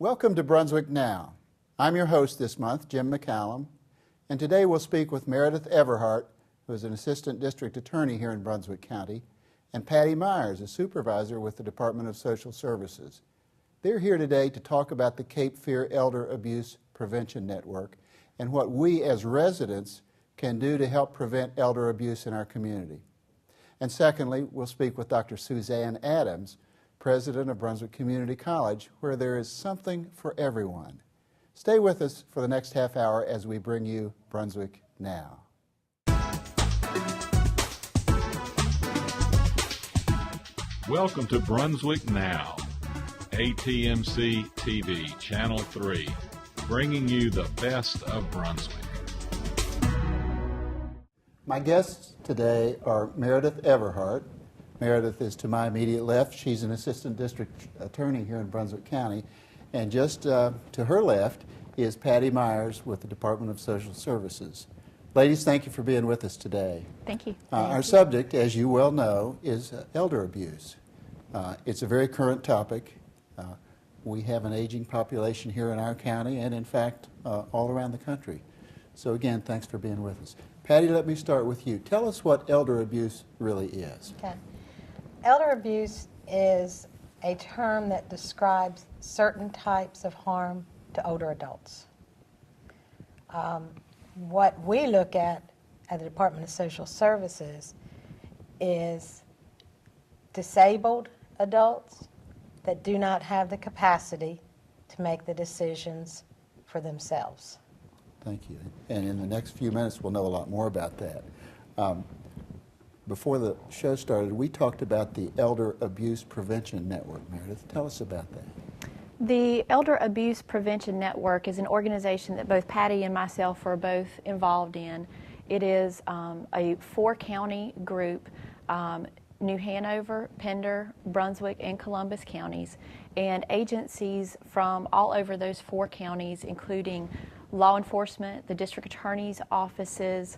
Welcome to Brunswick Now. I'm your host this month, Jim McCallum, and today we'll speak with Meredith Everhart, who is an assistant district attorney here in Brunswick County, and Patty Myers, a supervisor with the Department of Social Services. They're here today to talk about the Cape Fear Elder Abuse Prevention Network and what we as residents can do to help prevent elder abuse in our community. And secondly, we'll speak with Dr. Suzanne Adams, president of Brunswick Community College, where there is something for everyone. Stay with us for the next half hour as we bring you Brunswick Now. Welcome to Brunswick Now, ATMC TV, Channel 3, bringing you the best of Brunswick. My guests today are Meredith Everhart. Meredith is to my immediate left. She's an assistant district attorney here in Brunswick County. And just to her left is Patty Myers with the Department of Social Services. Ladies, thank you for being with us today. Thank you. Our subject, as you well know, is elder abuse. It's a very current topic. We have an aging population here in our county and, in fact, all around the country. So, again, thanks for being with us. Patty, let me start with you. Tell us what elder abuse really is. Okay. Elder abuse is a term that describes certain types of harm to older adults. What we look at the Department of Social Services is disabled adults that do not have the capacity to make the decisions for themselves. Thank you. And in the next few minutes, we'll know a lot more about that. Before the show started, we talked about the Elder Abuse Prevention Network. Meredith, tell us about that. The Elder Abuse Prevention Network is an organization that both Patty and myself are both involved in. It is a 4-county group, New Hanover, Pender, Brunswick, and Columbus counties, and agencies from all over those 4 counties, including law enforcement, the district attorney's offices,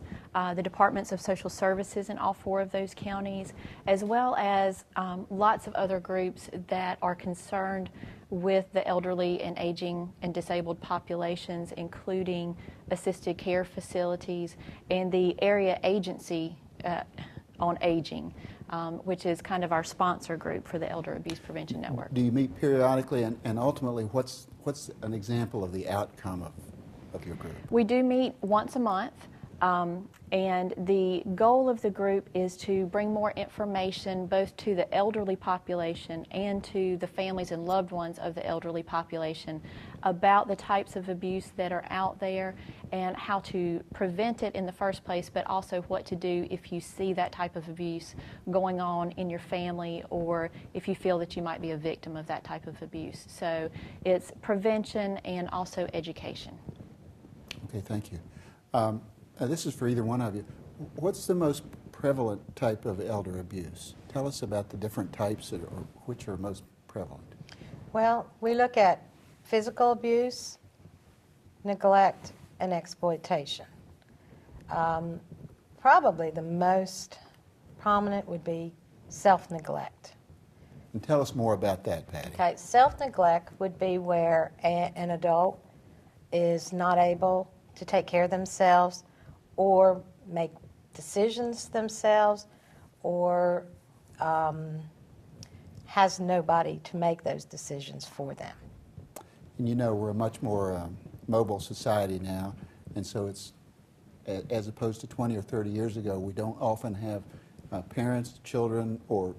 the departments of social services in all 4 of those counties, as well as lots of other groups that are concerned with the elderly and aging and disabled populations, including assisted care facilities and the area agency on aging, which is kind of our sponsor group for the Elder Abuse Prevention Network. Do you meet periodically, and ultimately, what's an example of the outcome of your group? We do meet once a month, and the goal of the group is to bring more information both to the elderly population and to the families and loved ones of the elderly population about the types of abuse that are out there and how to prevent it in the first place, but also what to do if you see that type of abuse going on in your family or if you feel that you might be a victim of that type of abuse. So it's prevention and also education. Okay, thank you. This is for either one of you. What's the most prevalent type of elder abuse? Tell us about the different types or which are most prevalent. Well, we look at physical abuse, neglect, and exploitation. Probably the most prominent would be self-neglect. And tell us more about that, Patty. Okay, self-neglect would be where an adult is not able to take care of themselves or make decisions themselves or has nobody to make those decisions for them. And you know, we're a much more mobile society now, and so it's, as opposed to 20 or 30 years ago, we don't often have parents, children, or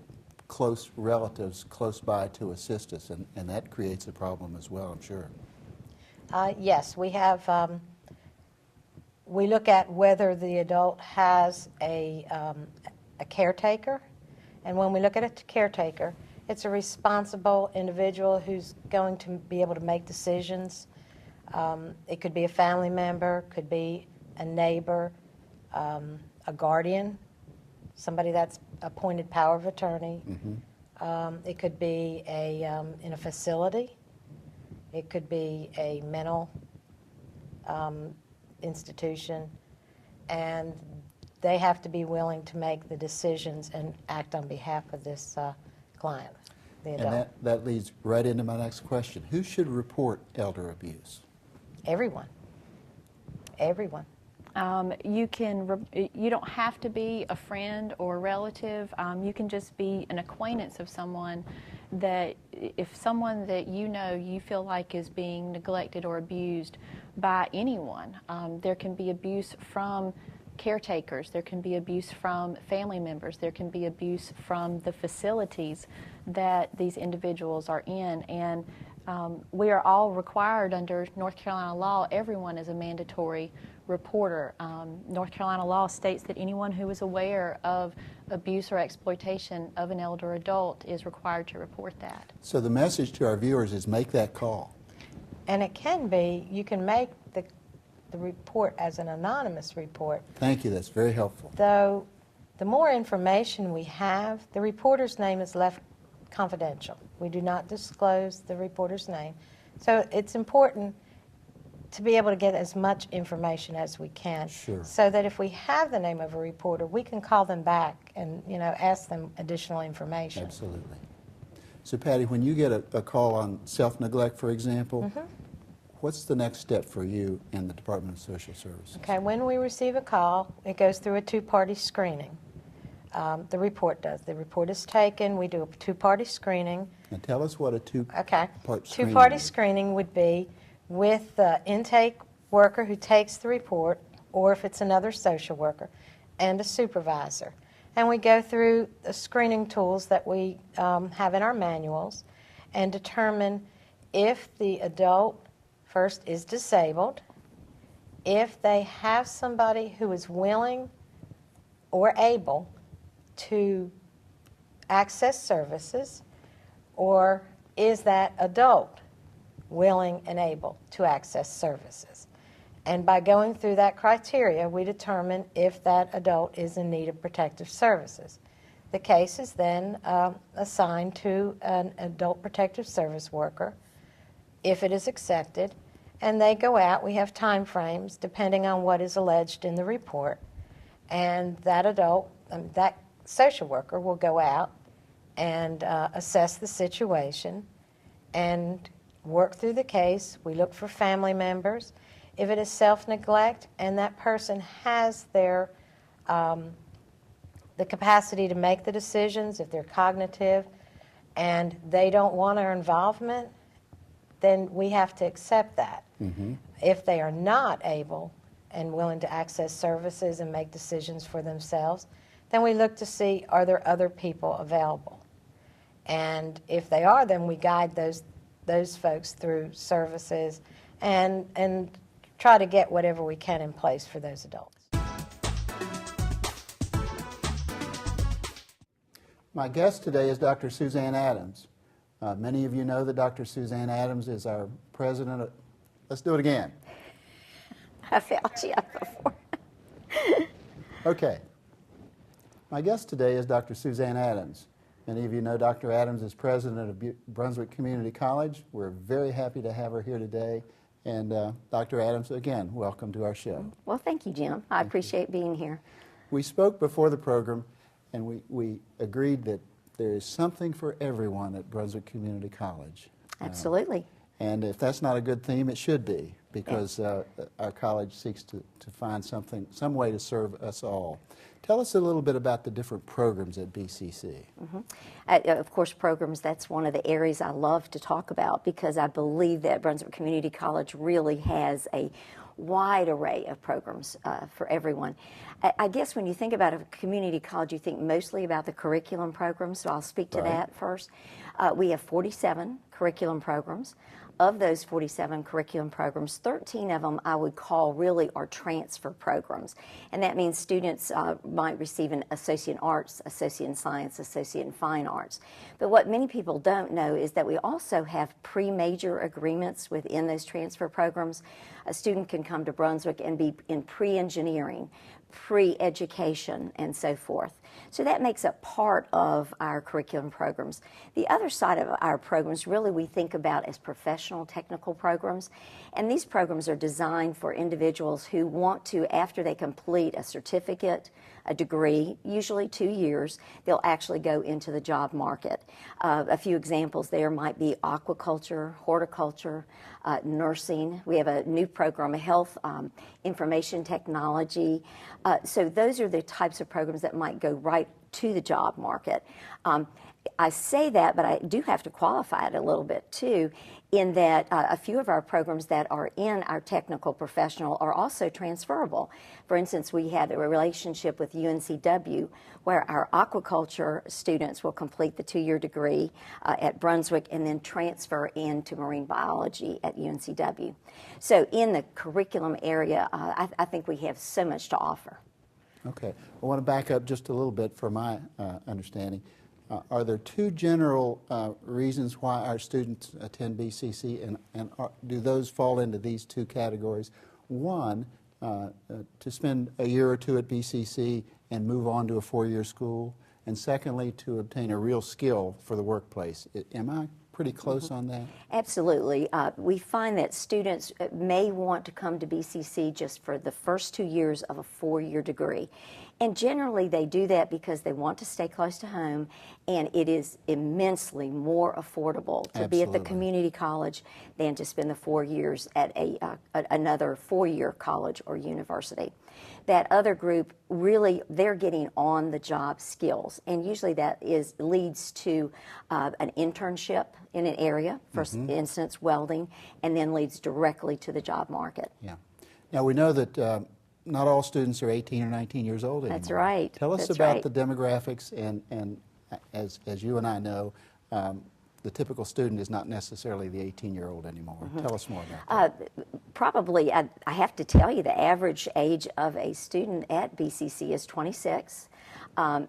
close relatives close by to assist us, and that creates a problem as well, I'm sure. Yes, we have, we look at whether the adult has a caretaker, and when we look at a caretaker, it's a responsible individual who's going to be able to make decisions. It could be a family member, could be a neighbor, a guardian, somebody that's appointed power of attorney. Mm-hmm. It could be in a facility. It could be a mental institution, and they have to be willing to make the decisions and act on behalf of this client. the adult. And that leads right into my next question. Who should report elder abuse? Everyone. Everyone. You don't have to be a friend or a relative. You can just be an acquaintance of someone that, if someone that you know you feel like is being neglected or abused by anyone. There can be abuse from caretakers, there can be abuse from family members, there can be abuse from the facilities that these individuals are in, and we are all required under North Carolina law. Everyone is a mandatory reporter. North Carolina law states that anyone who is aware of abuse or exploitation of an elder adult is required to report that. So the message to our viewers is make that call. And it can be, you can make the report as an anonymous report. Thank you, that's very helpful. Though the more information we have, the reporter's name is left confidential. We do not disclose the reporter's name. So it's important to be able to get as much information as we can. Sure. So that if we have the name of a reporter, we can call them back and, you know, ask them additional information. Absolutely. So Patty, when you get a call on self-neglect, for example, what's the next step for you in the Department of Social Services? Okay, when we receive a call, it goes through a two-party screening. The report does. The report is taken, we do a two-party screening. Now tell us what a Okay. two-part screening Two-party is. screening would be with the intake worker who takes the report, or if it's another social worker, and a supervisor. And we go through the screening tools that we have in our manuals and determine if the adult first is disabled, if they have somebody who is willing or able to access services, or is that adult willing and able to access services. And by going through that criteria, we determine if that adult is in need of protective services. The case is then assigned to an adult protective service worker if it is accepted, and they go out. We have time frames depending on what is alleged in the report, and that adult, that social worker will go out and assess the situation and work through the case. We look for family members. If it is self-neglect and that person has their the capacity to make the decisions, if they're cognitive and they don't want our involvement, then we have to accept that. If they are not able and willing to access services and make decisions for themselves, then we look to see, are there other people available? And if they are, then we guide those folks through services and try to get whatever we can in place for those adults. My guest today is Dr. Suzanne Adams. Many of you know that Dr. Suzanne Adams is our president of, let's do it again. I felt you up before. Okay. My guest today is Dr. Suzanne Adams. Many of you know Dr. Adams is president of Brunswick Community College. We're very happy to have her here today. And Dr. Adams, again, welcome to our show. Well, thank you, Jim. I appreciate being here. We spoke before the program, and we agreed that there is something for everyone at Brunswick Community College. Absolutely. And if that's not a good theme, it should be, because our college seeks to find some way to serve us all. Tell us a little bit about the different programs at BCC. Of course, programs, that's one of the areas I love to talk about, because I believe that Brunswick Community College really has a wide array of programs for everyone. I guess when you think about a community college, you think mostly about the curriculum programs, so I'll speak to that first. We have 47 curriculum programs. Of those 47 curriculum programs, 13 of them I would call really are transfer programs. And that means students might receive an Associate in Arts, Associate in Science, Associate in Fine Arts. But what many people don't know is that we also have pre-major agreements within those transfer programs. A student can come to Brunswick and be in pre-engineering, pre-education, and so forth. So that makes up part of our curriculum programs. The other side of our programs really we think about as professional technical programs, and these programs are designed for individuals who want to, after they complete a certificate, a degree, usually 2 years, they'll actually go into the job market. A few examples there might be aquaculture, horticulture, nursing. We have a new program, health information technology. So those are the types of programs that might go right to the job market. I say that, but I do have to qualify it a little bit too, in that a few of our programs that are in our technical professional are also transferable. For instance, we have a relationship with UNCW where our aquaculture students will complete the 2-year degree at Brunswick and then transfer into marine biology at UNCW. So in the curriculum area, I think we have so much to offer. Okay. I want to back up just a little bit for my understanding. Are there two general reasons why our students attend BCC, and do those fall into these two categories? One, to spend a year or two at BCC and move on to a 4-year school, and secondly, to obtain a real skill for the workplace. Am I pretty close on that? Absolutely. We find that students may want to come to BCC just for the first 2 years of a 4-year degree. And generally they do that because they want to stay close to home, and it is immensely more affordable to be at the community college than to spend the 4 years at another 4-year college or university. That other group, really, they're getting on-the-job skills, and usually that leads to an internship in an area, for instance, welding, and then leads directly to the job market. Yeah. Now, we know that not all students are 18 or 19 years old anymore. That's right. Tell us about the demographics, and as you and I know, the typical student is not necessarily the 18-year-old anymore. Tell us more about that. Probably, I have to tell you, the average age of a student at BCC is 26.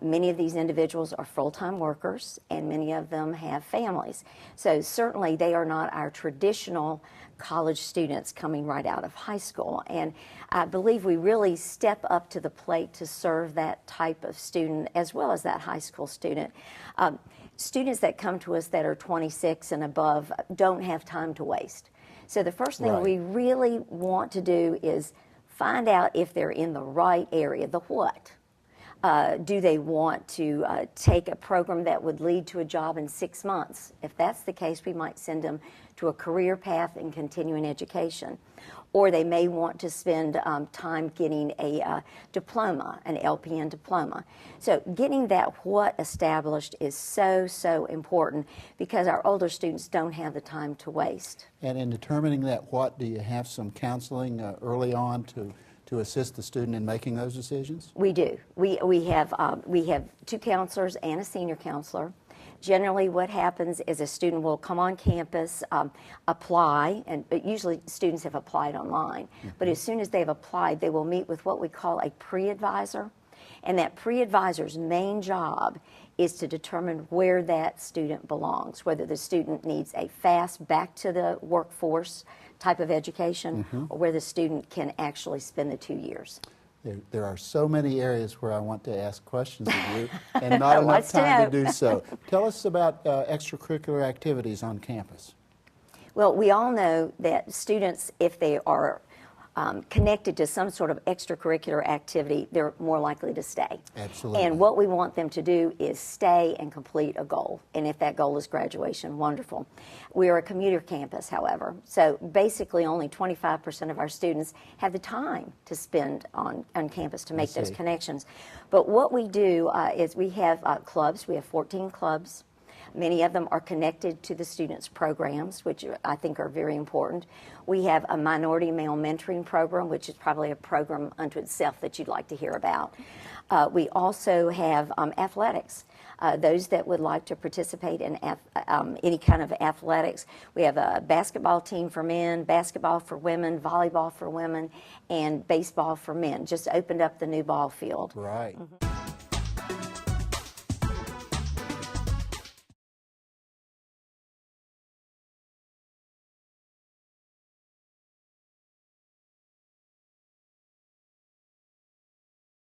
Many of these individuals are full-time workers, and many of them have families. So certainly they are not our traditional college students coming right out of high school. And I believe we really step up to the plate to serve that type of student as well as that high school student. Students that come to us that are 26 and above don't have time to waste. So the first thing we really want to do is find out if they're in the right area, the what. Do they want to take a program that would lead to a job in 6 months? If that's the case, we might send them to a career path in continuing education. Or they may want to spend time getting a diploma, an LPN diploma. So getting that what established is so, so important because our older students don't have the time to waste. And in determining that what, do you have some counseling early on to assist the student in making those decisions? We do. We have 2 counselors and a senior counselor. Generally what happens is a student will come on campus, apply, and usually students have applied online, but as soon as they've applied, they will meet with what we call a pre-advisor, and that pre-advisor's main job is to determine where that student belongs, whether the student needs a fast back to the workforce type of education or where the student can actually spend the 2 years. There are so many areas where I want to ask questions of you and not enough time to do so. Tell us about extracurricular activities on campus. Well, we all know that students, if they are connected to some sort of extracurricular activity, they're more likely to stay. Absolutely. And what we want them to do is stay and complete a goal. And if that goal is graduation, wonderful. We are a commuter campus, however, so basically only 25% of our students have the time to spend on campus to make those connections. But what we do is we have clubs. We have 14 clubs. Many of them are connected to the students' programs, which I think are very important. We have a minority male mentoring program, which is probably a program unto itself that you'd like to hear about. We also have athletics. Those that would like to participate in any kind of athletics. We have a basketball team for men, basketball for women, volleyball for women, and baseball for men. Just opened up the new ball field. Right.